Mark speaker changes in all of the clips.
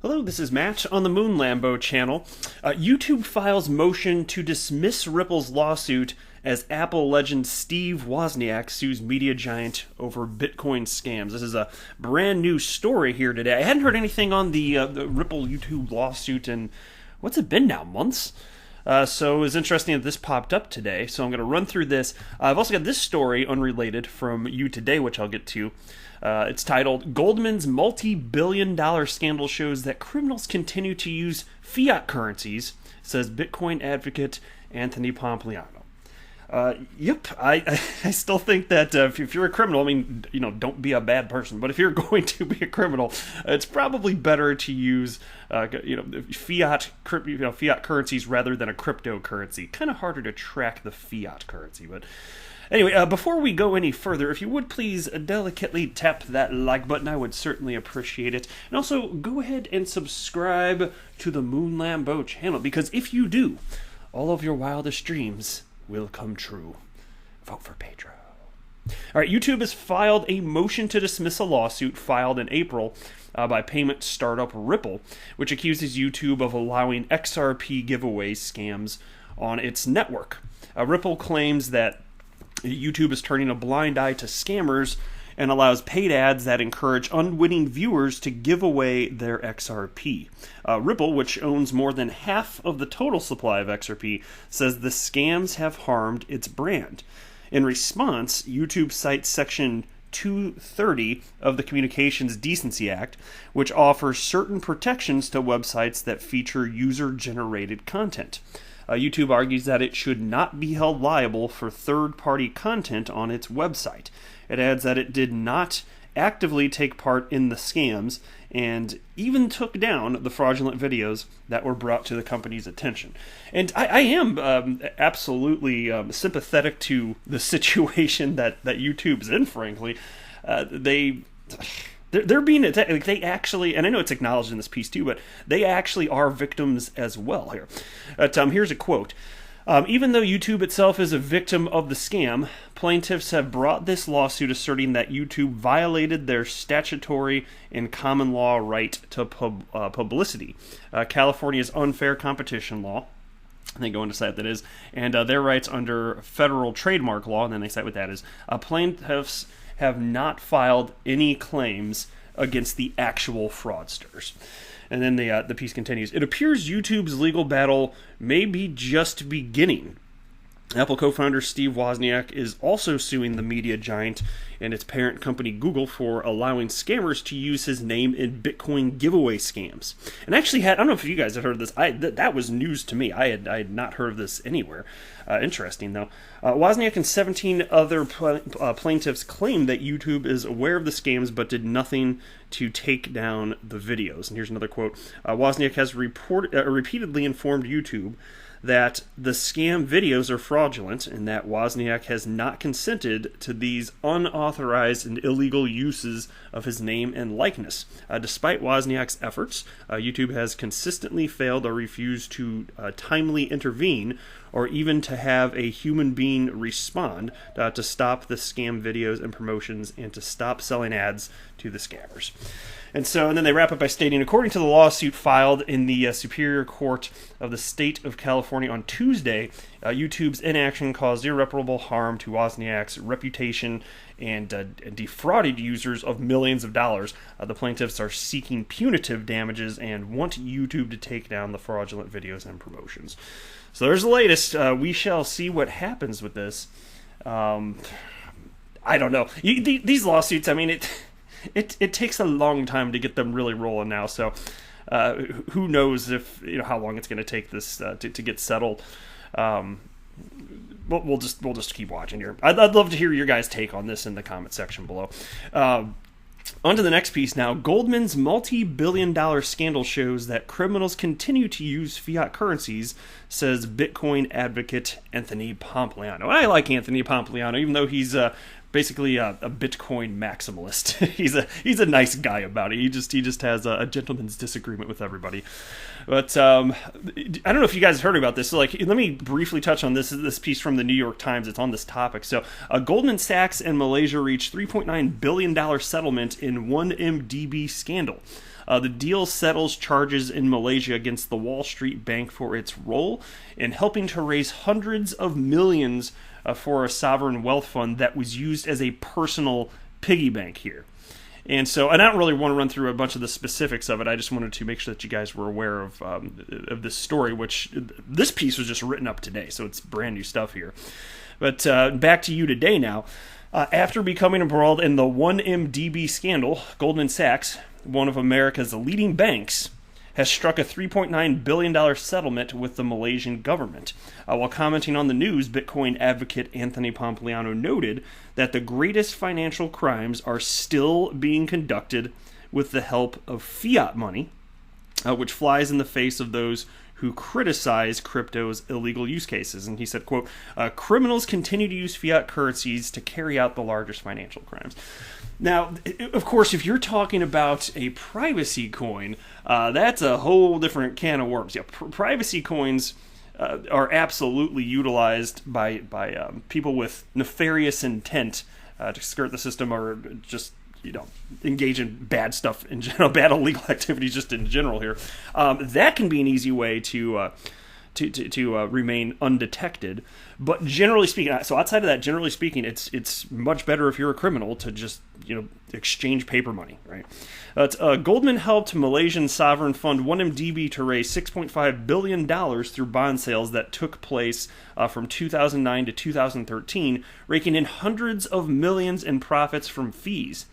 Speaker 1: Hello, this is Matt on the Moon Lambo channel. YouTube files motion to dismiss Ripple's lawsuit as Apple legend Steve Wozniak sues media giant over Bitcoin scams. This is a brand new story here today. I hadn't heard anything on the Ripple YouTube lawsuit in, what's it been now, months? So it was interesting that this popped up today, so I'm going to run through this. I've also got this story unrelated from You Today, which I'll get to. It's titled, Goldman's Multi-Billion-Dollar Scandal Shows That Criminals Continue to Use Fiat Currencies, says Bitcoin advocate Anthony Pompliano. Yep, I still think that if you're a criminal, I mean, don't be a bad person, but if you're going to be a criminal, it's probably better to use, fiat currencies rather than a cryptocurrency. Kind of harder to track the fiat currency, but anyway, before we go any further, if you would please delicately tap that like button, I would certainly appreciate it. And also, go ahead and subscribe to the Moon Lambo channel, because if you do, all of your wildest dreams will come true. Vote for Pedro. All right, YouTube has filed a motion to dismiss a lawsuit filed in April by payment startup Ripple, which accuses YouTube of allowing XRP giveaway scams on its network. Ripple claims that YouTube is turning a blind eye to scammers and allows paid ads that encourage unwitting viewers to give away their XRP. Ripple, which owns more than half of the total supply of XRP, says the scams have harmed its brand. In response, YouTube cites Section 230 of the Communications Decency Act, which offers certain protections to websites that feature user-generated content. YouTube argues that it should not be held liable for third-party content on its website. It adds that it did not actively take part in the scams and even took down the fraudulent videos that were brought to the company's attention. And I am absolutely sympathetic to the situation that YouTube's in, frankly. They're being attacked. Like, they actually, and I know it's acknowledged in this piece too, but they actually are victims as well here. Here's a quote. Even though YouTube itself is a victim of the scam, plaintiffs have brought this lawsuit asserting that YouTube violated their statutory and common law right to publicity. California's unfair competition law, they go into cite that is, and their rights under federal trademark law, and then they cite what that is. Plaintiffs have not filed any claims against the actual fraudsters. And then the piece continues. It appears YouTube's legal battle may be just beginning. Apple co-founder Steve Wozniak is also suing the media giant and its parent company Google for allowing scammers to use his name in Bitcoin giveaway scams. And actually I don't know if you guys have heard of this. That was news to me. I had not heard of this anywhere. Interesting, though. Wozniak and 17 other plaintiffs claim that YouTube is aware of the scams but did nothing to take down the videos. And here's another quote. Wozniak has repeatedly informed YouTube that the scam videos are fraudulent and that Wozniak has not consented to these unauthorized and illegal uses of his name and likeness. Despite Wozniak's efforts, YouTube has consistently failed or refused to timely intervene or even to have a human being respond to stop the scam videos and promotions and to stop selling ads to the scammers. And then they wrap up by stating, according to the lawsuit filed in the Superior Court of the State of California on Tuesday, YouTube's inaction caused irreparable harm to Wozniak's reputation and defrauded users of millions of dollars. The plaintiffs are seeking punitive damages and want YouTube to take down the fraudulent videos and promotions. So there's the latest. We shall see what happens with this. I don't know. These lawsuits, I mean, it takes a long time to get them really rolling now. So who knows if how long it's going to take this to get settled. We'll just keep watching here. I'd love to hear your guys' take on this in the comment section below. On to the next piece now. Goldman's multi-billion-dollar scandal shows that criminals continue to use fiat currencies, says Bitcoin advocate Anthony Pompliano. I like Anthony Pompliano, even though he's basically a Bitcoin maximalist. he's a nice guy about it. He just has a gentleman's disagreement with everybody. But I don't know if you guys heard about this. So, let me briefly touch on this piece from the New York Times. It's on this topic. So Goldman Sachs and Malaysia reached $3.9 billion settlement in 1MDB scandal. The deal settles charges in Malaysia against the Wall Street Bank for its role in helping to raise hundreds of millions for a sovereign wealth fund that was used as a personal piggy bank here. And I don't really want to run through a bunch of the specifics of it. I just wanted to make sure that you guys were aware of this story, which this piece was just written up today, so it's brand new stuff here. But back to you today now. After becoming embroiled in the 1MDB scandal, Goldman Sachs, one of America's leading banks, has struck a $3.9 billion settlement with the Malaysian government. While commenting on the news, Bitcoin advocate Anthony Pompliano noted that the greatest financial crimes are still being conducted with the help of fiat money, which flies in the face of those who criticize crypto's illegal use cases. And he said, quote, criminals continue to use fiat currencies to carry out the largest financial crimes. Now, of course, if you're talking about a privacy coin, that's a whole different can of worms. Yeah, privacy coins are absolutely utilized by people with nefarious intent to skirt the system or just engage in bad stuff in general, bad illegal activities just in general here. That can be an easy way to remain undetected. But generally speaking, so outside of that, generally speaking, it's much better if you're a criminal to just exchange paper money, right? Goldman helped Malaysian sovereign fund 1MDB to raise $6.5 billion through bond sales that took place from 2009 to 2013, raking in hundreds of millions in profits from fees.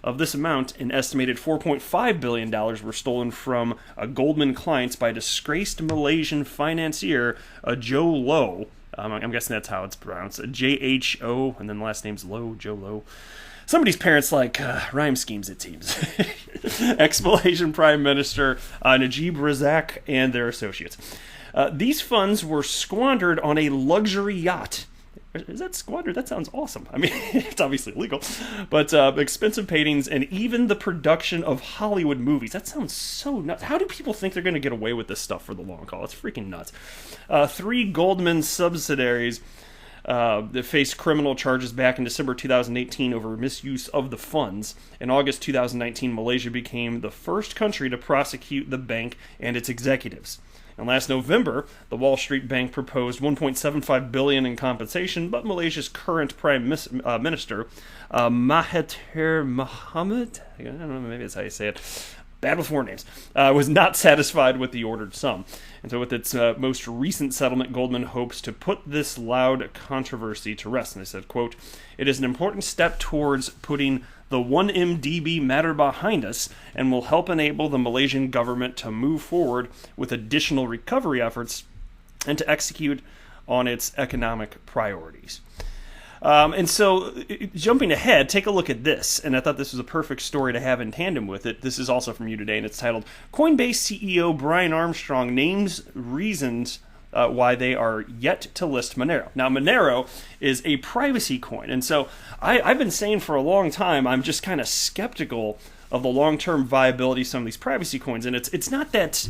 Speaker 1: Of this amount, an estimated $4.5 billion were stolen from Goldman clients by disgraced Malaysian financier Joe Low. I'm guessing that's how it's pronounced. J-H-O, and then the last name's Low, Joe Low. Somebody's parents like rhyme schemes, it seems. Ex-Malaysian Prime Minister Najib Razak and their associates. These funds were squandered on a luxury yacht. Is that squandered? That sounds awesome. I mean, it's obviously illegal. But expensive paintings and even the production of Hollywood movies. That sounds so nuts. How do people think they're going to get away with this stuff for the long haul? It's freaking nuts. 3 Goldman subsidiaries that faced criminal charges back in December 2018 over misuse of the funds. In August 2019, Malaysia became the first country to prosecute the bank and its executives. And last November, the Wall Street Bank proposed $1.75 billion in compensation, but Malaysia's current Prime Minister, Mahathir Mohamad, I don't know, maybe that's how you say it, bad with forenames, was not satisfied with the ordered sum. And so with its most recent settlement, Goldman hopes to put this loud controversy to rest. And they said, quote, it is an important step towards putting the 1MDB matter behind us and will help enable the Malaysian government to move forward with additional recovery efforts and to execute on its economic priorities. And so, jumping ahead, take a look at this. And I thought this was a perfect story to have in tandem with it. This is also from You Today, and it's titled, Coinbase CEO Brian Armstrong names reasons why they are yet to list Monero. Now, Monero is a privacy coin. And so I've been saying for a long time, I'm just kind of skeptical of the long-term viability of some of these privacy coins. And it's not that,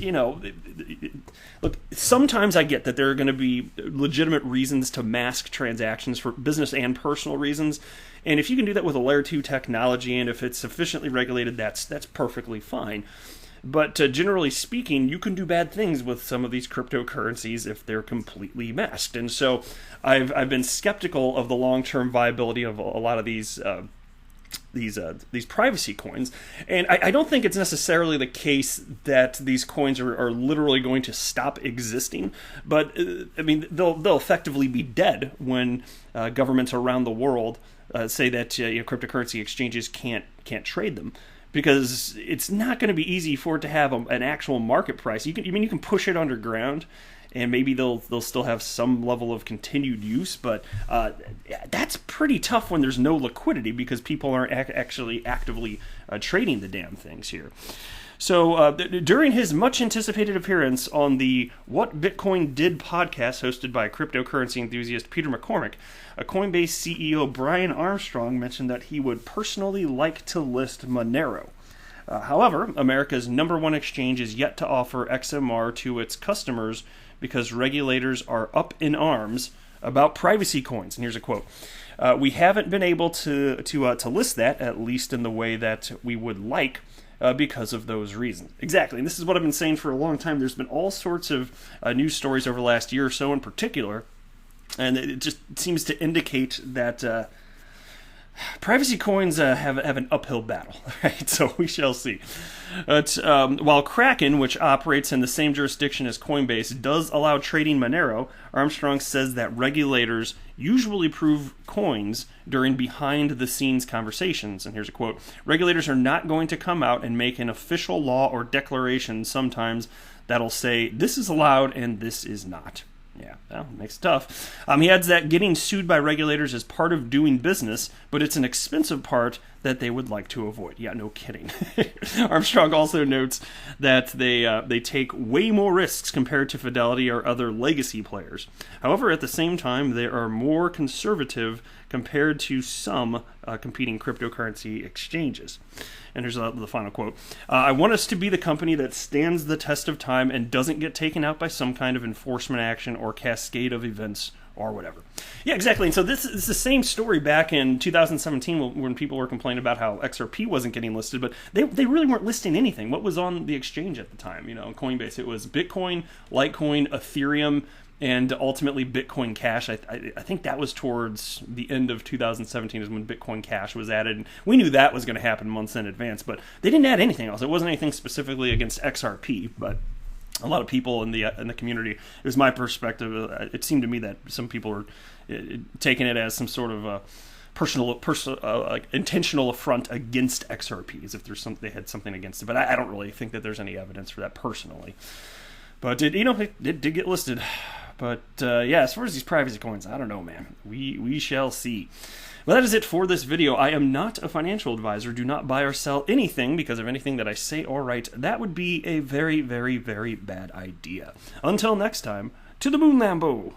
Speaker 1: look, sometimes I get that there are going to be legitimate reasons to mask transactions for business and personal reasons. And if you can do that with a layer 2 technology and if it's sufficiently regulated, that's perfectly fine. But generally speaking, you can do bad things with some of these cryptocurrencies if they're completely masked. And so I've been skeptical of the long-term viability of a lot of these privacy coins. And I don't think it's necessarily the case that these coins are literally going to stop existing. But, I mean, they'll effectively be dead when governments around the world say that cryptocurrency exchanges can't trade them. Because it's not going to be easy for it to have an actual market price. You can push it underground, and maybe they'll still have some level of continued use, but that's pretty tough when there's no liquidity because people aren't actually actively trading the damn things here. So during his much-anticipated appearance on the What Bitcoin Did podcast hosted by cryptocurrency enthusiast Peter McCormick, Coinbase CEO Brian Armstrong mentioned that he would personally like to list Monero. However, America's number one exchange is yet to offer XMR to its customers because regulators are up in arms about privacy coins. And here's a quote. We haven't been able to list that, at least in the way that we would like, because of those reasons. Exactly, and this is what I've been saying for a long time. There's been all sorts of news stories over the last year or so in particular, and it just seems to indicate that privacy coins have an uphill battle, right? So we shall see. But while Kraken, which operates in the same jurisdiction as Coinbase, does allow trading Monero, Armstrong says that regulators usually approve coins during behind-the-scenes conversations. And here's a quote: "Regulators are not going to come out and make an official law or declaration sometimes that'll say this is allowed and this is not." Yeah, well, makes it tough. He adds that getting sued by regulators is part of doing business, but it's an expensive part that they would like to avoid. Yeah, no kidding. Armstrong also notes that they take way more risks compared to Fidelity or other legacy players. However, at the same time, they are more conservative compared to some competing cryptocurrency exchanges. And here's the final quote. "I want us to be the company that stands the test of time and doesn't get taken out by some kind of enforcement action or cascade of events or whatever." Yeah, exactly. And so this is the same story back in 2017 when people were complaining about how XRP wasn't getting listed, but they really weren't listing anything. What was on the exchange at the time? Coinbase. It was Bitcoin, Litecoin, Ethereum, and ultimately Bitcoin Cash. I think that was towards the end of 2017 is when Bitcoin Cash was added. And we knew that was going to happen months in advance, but they didn't add anything else. It wasn't anything specifically against XRP, but a lot of people in the community, it was my perspective, it seemed to me that some people were taking it as some sort of intentional affront against XRP, as if they had something against it. But I don't really think that there's any evidence for that personally. But it did get listed. But yeah, as far as these privacy coins, I don't know, man. We shall see. Well, that is it for this video. I am not a financial advisor. Do not buy or sell anything because of anything that I say or write. That would be a very, very, very bad idea. Until next time, to the moon, Lambo!